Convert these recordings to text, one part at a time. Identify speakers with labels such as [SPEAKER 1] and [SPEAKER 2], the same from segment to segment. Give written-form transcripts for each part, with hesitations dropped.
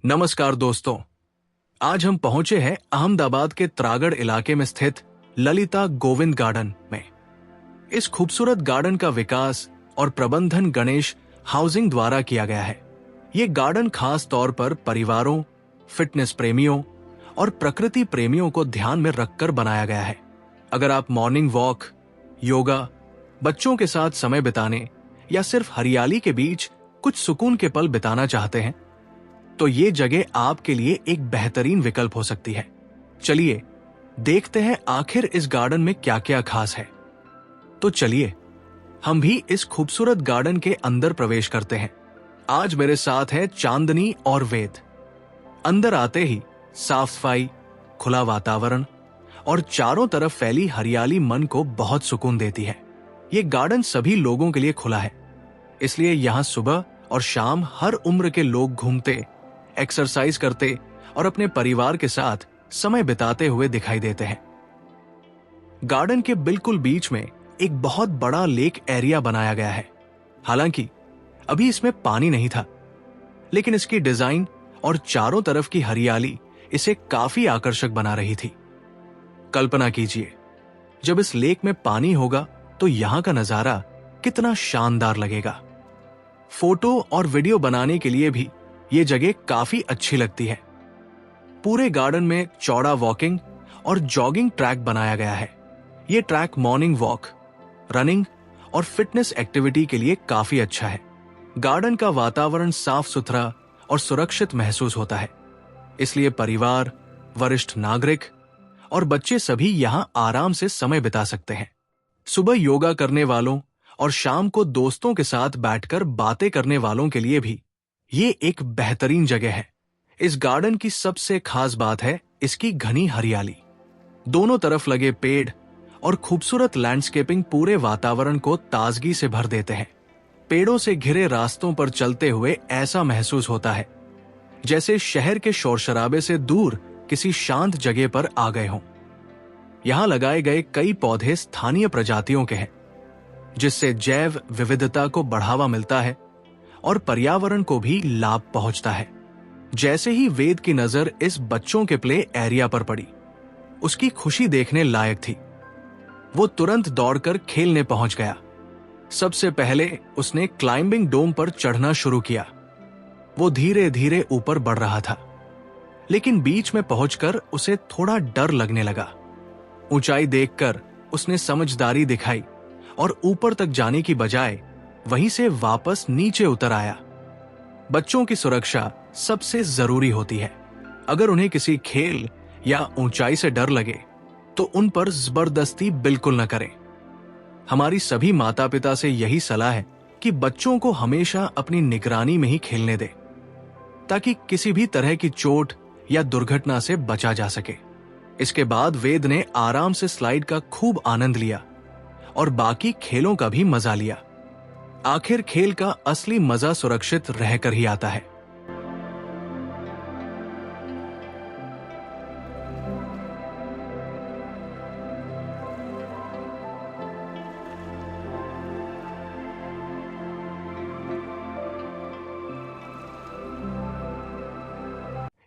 [SPEAKER 1] नमस्कार दोस्तों, आज हम पहुंचे हैं अहमदाबाद के त्रागड़ इलाके में स्थित ललिता गोविंद गार्डन में। इस खूबसूरत गार्डन का विकास और प्रबंधन गणेश हाउसिंग द्वारा किया गया है। ये गार्डन खास तौर पर परिवारों, फिटनेस प्रेमियों और प्रकृति प्रेमियों को ध्यान में रखकर बनाया गया है। अगर आप मॉर्निंग वॉक, योगा, बच्चों के साथ समय बिताने या सिर्फ हरियाली के बीच कुछ सुकून के पल बिताना चाहते हैं तो ये जगह आपके लिए एक बेहतरीन विकल्प हो सकती है। चलिए देखते हैं आखिर इस गार्डन में क्या क्या खास है। तो चलिए हम भी इस खूबसूरत गार्डन के अंदर प्रवेश करते हैं। आज मेरे साथ है चांदनी और वेद। अंदर आते ही साफ सफाई, खुला वातावरण और चारों तरफ फैली हरियाली मन को बहुत सुकून देती है। ये गार्डन सभी लोगों के लिए खुला है, इसलिए यहाँ सुबह और शाम हर उम्र के लोग घूमते, एक्सरसाइज करते और अपने परिवार के साथ समय बिताते हुए दिखाई देते हैं। गार्डन के बिल्कुल बीच में एक बहुत बड़ा लेक एरिया बनाया गया है। हालांकि अभी इसमें पानी नहीं था, लेकिन इसकी डिजाइन और चारों तरफ की हरियाली इसे काफी आकर्षक बना रही थी। कल्पना कीजिए, जब इस लेक में पानी होगा तो यहां का नजारा कितना शानदार लगेगा। फोटो और वीडियो बनाने के लिए भी ये जगह काफी अच्छी लगती है। पूरे गार्डन में चौड़ा वॉकिंग और जॉगिंग ट्रैक बनाया गया है। ये ट्रैक मॉर्निंग वॉक, रनिंग और फिटनेस एक्टिविटी के लिए काफी अच्छा है। गार्डन का वातावरण साफ सुथरा और सुरक्षित महसूस होता है, इसलिए परिवार, वरिष्ठ नागरिक और बच्चे सभी यहां आराम से समय बिता सकते हैं। सुबह योगा करने वालों और शाम को दोस्तों के साथ बैठकर बातें करने वालों के लिए भी ये एक बेहतरीन जगह है। इस गार्डन की सबसे खास बात है इसकी घनी हरियाली। दोनों तरफ लगे पेड़ और खूबसूरत लैंडस्केपिंग पूरे वातावरण को ताजगी से भर देते हैं। पेड़ों से घिरे रास्तों पर चलते हुए ऐसा महसूस होता है जैसे शहर के शोर शराबे से दूर किसी शांत जगह पर आ गए हों। यहां लगाए गए कई पौधे स्थानीय प्रजातियों के हैं, जिससे जैव विविधता को बढ़ावा मिलता है और पर्यावरण को भी लाभ पहुंचता है। जैसे ही वेद की नजर इस बच्चों के प्ले एरिया पर पड़ी, उसकी खुशी देखने लायक थी। वो तुरंत दौड़कर खेलने पहुंच गया। सबसे पहले उसने क्लाइंबिंग डोम पर चढ़ना शुरू किया। वो धीरे धीरे ऊपर बढ़ रहा था, लेकिन बीच में पहुंचकर उसे थोड़ा डर लगने लगा। ऊंचाई देखकर उसने समझदारी दिखाई और ऊपर तक जाने की बजाय वहीं से वापस नीचे उतर आया। बच्चों की सुरक्षा सबसे जरूरी होती है। अगर उन्हें किसी खेल या ऊंचाई से डर लगे तो उन पर जबरदस्ती बिल्कुल न करें। हमारी सभी माता पिता से यही सलाह है कि बच्चों को हमेशा अपनी निगरानी में ही खेलने दें, ताकि किसी भी तरह की चोट या दुर्घटना से बचा जा सके। इसके बाद वेद ने आराम से स्लाइड का खूब आनंद लिया और बाकी खेलों का भी मजा लिया। आखिर खेल का असली मजा सुरक्षित रहकर ही आता है।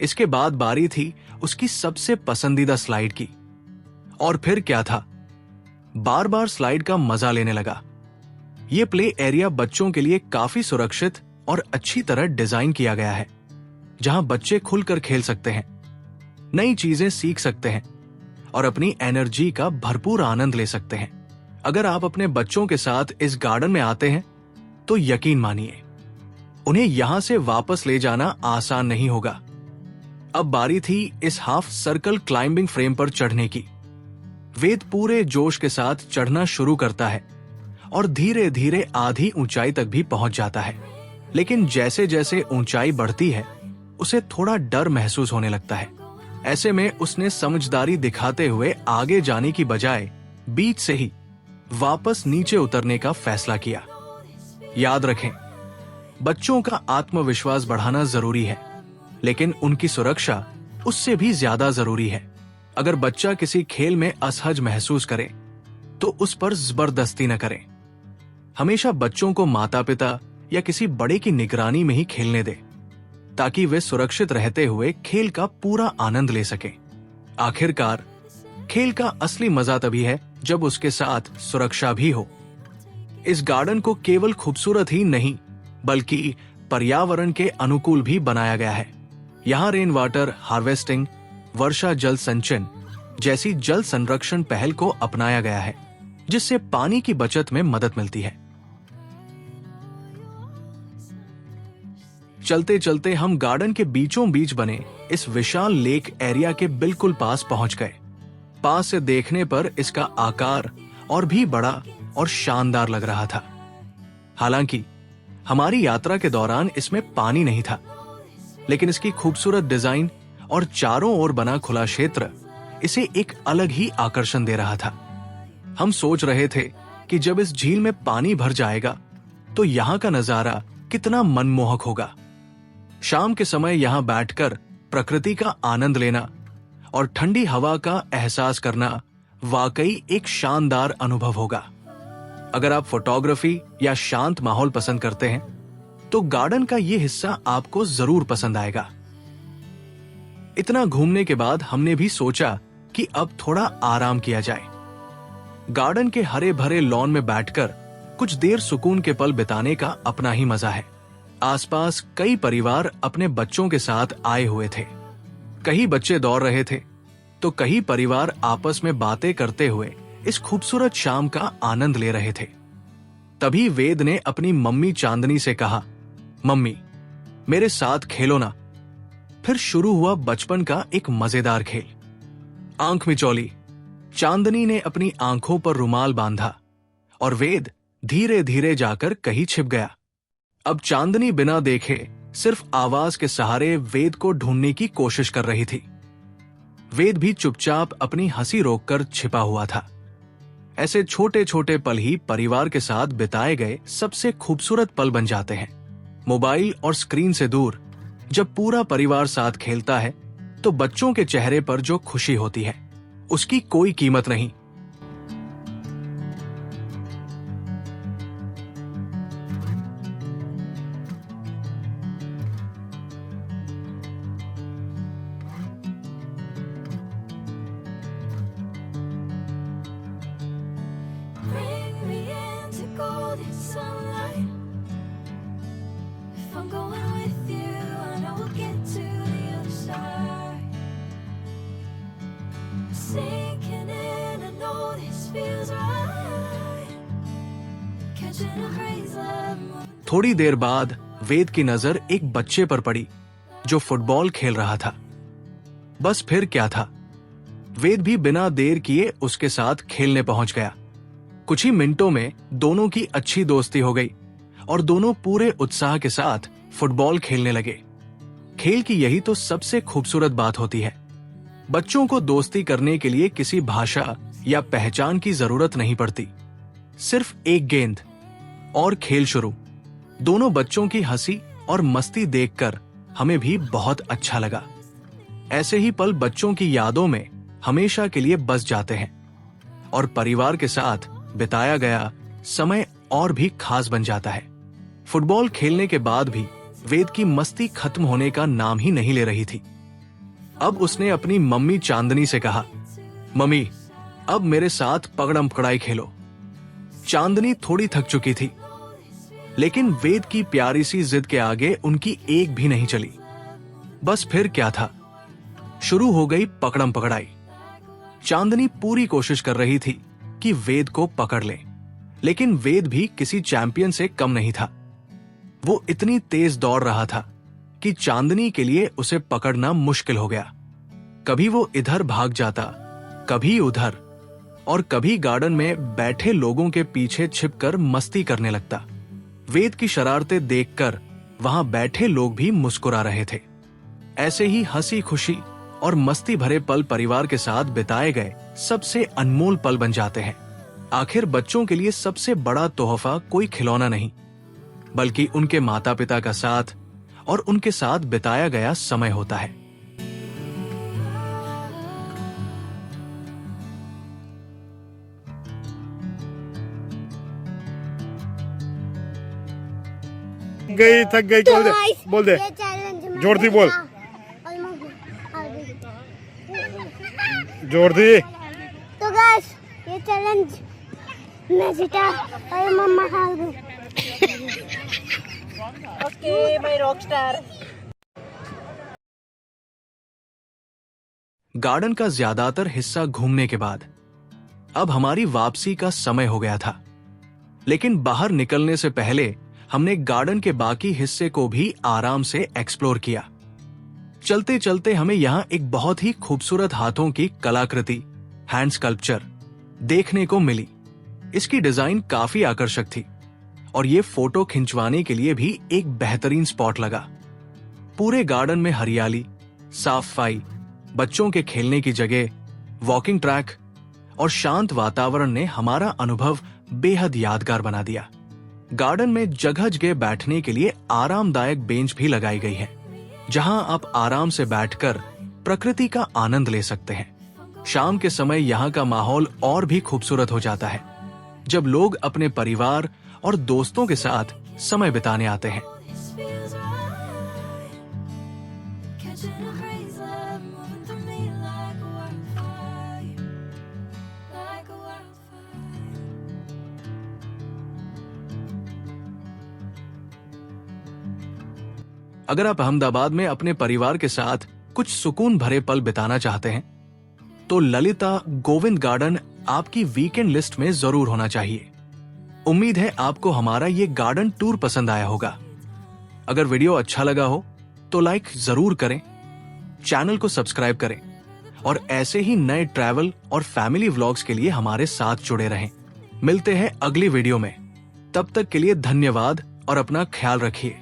[SPEAKER 1] इसके बाद बारी थी उसकी सबसे पसंदीदा स्लाइड की। और फिर क्या था, बार बार स्लाइड का मजा लेने लगा। ये प्ले एरिया बच्चों के लिए काफी सुरक्षित और अच्छी तरह डिजाइन किया गया है, जहां बच्चे खुलकर खेल सकते हैं, नई चीजें सीख सकते हैं और अपनी एनर्जी का भरपूर आनंद ले सकते हैं। अगर आप अपने बच्चों के साथ इस गार्डन में आते हैं तो यकीन मानिए, उन्हें यहां से वापस ले जाना आसान नहीं होगा। अब बारी थी इस हाफ सर्कल क्लाइंबिंग फ्रेम पर चढ़ने की। वेद पूरे जोश के साथ चढ़ना शुरू करता है और धीरे धीरे आधी ऊंचाई तक भी पहुंच जाता है। लेकिन जैसे जैसे ऊंचाई बढ़ती है, उसे थोड़ा डर महसूस होने लगता है। ऐसे में उसने समझदारी दिखाते हुए आगे जाने की बजाय बीच से ही वापस नीचे उतरने का फैसला किया। याद रखें, बच्चों का आत्मविश्वास बढ़ाना जरूरी है, लेकिन उनकी सुरक्षा उससे भी ज्यादा जरूरी है। अगर बच्चा किसी खेल में असहज महसूस करे तो उस पर जबरदस्ती न करें। हमेशा बच्चों को माता पिता या किसी बड़े की निगरानी में ही खेलने दें। ताकि वे सुरक्षित रहते हुए खेल का पूरा आनंद ले सकें। आखिरकार खेल का असली मजा तभी है जब उसके साथ सुरक्षा भी हो। इस गार्डन को केवल खूबसूरत ही नहीं बल्कि पर्यावरण के अनुकूल भी बनाया गया है। यहाँ रेन वाटर हार्वेस्टिंग, वर्षा जल संचयन जैसी जल संरक्षण पहल को अपनाया गया है, जिससे पानी की बचत में मदद मिलती है। चलते चलते हम गार्डन के बीचों बीच बने इस विशाल लेक एरिया के बिल्कुल पास पहुंच गए। पास से देखने पर इसका आकार और भी बड़ा और शानदार लग रहा था। हालांकि हमारी यात्रा के दौरान इसमें पानी नहीं था, लेकिन इसकी खूबसूरत डिजाइन और चारों ओर बना खुला क्षेत्र इसे एक अलग ही आकर्षण दे रहा था। हम सोच रहे थे कि जब इस झील में पानी भर जाएगा तो यहाँ का नजारा कितना मनमोहक होगा। शाम के समय यहाँ बैठकर प्रकृति का आनंद लेना और ठंडी हवा का एहसास करना वाकई एक शानदार अनुभव होगा। अगर आप फोटोग्राफी या शांत माहौल पसंद करते हैं तो गार्डन का ये हिस्सा आपको जरूर पसंद आएगा। इतना घूमने के बाद हमने भी सोचा कि अब थोड़ा आराम किया जाए। गार्डन के हरे भरे लॉन में बैठकर कुछ देर सुकून के पल बिताने का अपना ही मजा है। आसपास कई परिवार अपने बच्चों के साथ आए हुए थे। कई बच्चे दौड़ रहे थे तो कई परिवार आपस में बातें करते हुए इस खूबसूरत शाम का आनंद ले रहे थे। तभी वेद ने अपनी मम्मी चांदनी से कहा, मम्मी मेरे साथ खेलो ना। फिर शुरू हुआ बचपन का एक मजेदार खेल, आंख मिचौली। चांदनी ने अपनी आंखों पर रुमाल बांधा और वेद धीरे धीरे जाकर कहीं छिप गया। अब चांदनी बिना देखे सिर्फ आवाज के सहारे वेद को ढूंढने की कोशिश कर रही थी। वेद भी चुपचाप अपनी हंसी रोककर छिपा हुआ था। ऐसे छोटे छोटे पल ही परिवार के साथ बिताए गए सबसे खूबसूरत पल बन जाते हैं। मोबाइल और स्क्रीन से दूर जब पूरा परिवार साथ खेलता है तो बच्चों के चेहरे पर जो खुशी होती है उसकी कोई कीमत नहीं।
[SPEAKER 2] Bring me into golden sunlight. If I'm going with you, I know we'll get to the other side. Sinking in, I know this feels right. Catching a breeze, love.
[SPEAKER 1] थोड़ी देर बाद वेद की नजर एक बच्चे पर पड़ी जो फुटबॉल खेल रहा था। बस फिर क्या था, वेद भी बिना देर किए उसके साथ खेलने पहुंच गया। कुछ ही मिनटों में दोनों की अच्छी दोस्ती हो गई और दोनों पूरे उत्साह के साथ फुटबॉल खेलने लगे। खेल की यही तो सबसे खूबसूरत बात होती है। बच्चों को दोस्ती करने के लिए किसी भाषा या पहचान की जरूरत नहीं पड़ती। सिर्फ एक गेंद और खेल शुरू। दोनों बच्चों की हंसी और मस्ती देखकर हमें भी बहुत अच्छा लगा। ऐसे ही पल बच्चों की यादों में हमेशा के लिए बस जाते हैं और परिवार के साथ बिताया गया समय और भी खास बन जाता है। फुटबॉल खेलने के बाद भी वेद की मस्ती खत्म होने का नाम ही नहीं ले रही थी। अब उसने अपनी मम्मी चांदनी से कहा, मम्मी अब मेरे साथ पकड़म पकड़ाई खेलो। चांदनी थोड़ी थक चुकी थी, लेकिन वेद की प्यारी सी जिद के आगे उनकी एक भी नहीं चली। बस फिर क्या था, शुरू हो गई पकड़म पकड़ाई। चांदनी पूरी कोशिश कर रही थी कि वेद को पकड़ ले, लेकिन वेद भी किसी चैंपियन से कम नहीं था। वो इतनी तेज दौड़ रहा था कि चांदनी के लिए उसे पकड़ना मुश्किल हो गया। कभी वो इधर भाग जाता, कभी उधर, और कभी गार्डन में बैठे लोगों के पीछे छिपकर मस्ती करने लगता। वेद की शरारतें देखकर वहां बैठे लोग भी मुस्कुरा रहे थे। ऐसे ही हंसी खुशी और मस्ती भरे पल परिवार के साथ बिताए गए सबसे अनमोल पल बन जाते हैं। आखिर बच्चों के लिए सबसे बड़ा तोहफा कोई खिलौना नहीं, बल्कि उनके माता पिता का साथ और उनके साथ बिताया गया समय होता है।
[SPEAKER 3] थक गई
[SPEAKER 4] तो
[SPEAKER 3] बोल दे
[SPEAKER 4] गाइस,
[SPEAKER 3] बोल दे
[SPEAKER 4] ये चैलेंज
[SPEAKER 3] जोर दी बोल, जोर दी।
[SPEAKER 4] तो गाइस ये चैलेंज मैं जीता और मम्मा हार गई।
[SPEAKER 5] Okay my Rockstar.
[SPEAKER 1] गार्डन का ज्यादातर हिस्सा घूमने के बाद अब हमारी वापसी का समय हो गया था, लेकिन बाहर निकलने से पहले हमने गार्डन के बाकी हिस्से को भी आराम से एक्सप्लोर किया। चलते चलते हमें यहां एक बहुत ही खूबसूरत हाथों की कलाकृति हैंड स्कल्पचर देखने को मिली। इसकी डिजाइन काफी आकर्षक थी और ये फोटो खिंचवाने के लिए भी एक बेहतरीन स्पॉट लगा। पूरे गार्डन में हरियाली, साफ सफाई, बच्चों के खेलने की जगह, वॉकिंग ट्रैक और शांत वातावरण ने हमारा अनुभव बेहद यादगार बना दिया। गार्डन में जगह जगह बैठने के लिए आरामदायक बेंच भी लगाई गई है, जहां आप आराम से बैठकर प्रकृति का आनंद ले सकते हैं। शाम के समय यहाँ का माहौल और भी खूबसूरत हो जाता है, जब लोग अपने परिवार और दोस्तों के साथ समय बिताने आते हैं।
[SPEAKER 2] This feels right. Catching a crazy love moving through me like a wildfire, like a wildfire.
[SPEAKER 1] अगर आप अहमदाबाद में अपने परिवार के साथ कुछ सुकून भरे पल बिताना चाहते हैं, तो ललिता गोविंद गार्डन आपकी वीकेंड लिस्ट में जरूर होना चाहिए। उम्मीद है आपको हमारा ये गार्डन टूर पसंद आया होगा। अगर वीडियो अच्छा लगा हो तो लाइक जरूर करें, चैनल को सब्सक्राइब करें और ऐसे ही नए ट्रैवल और फैमिली व्लॉग्स के लिए हमारे साथ जुड़े रहें। मिलते हैं अगली वीडियो में, तब तक के लिए धन्यवाद और अपना ख्याल रखिए।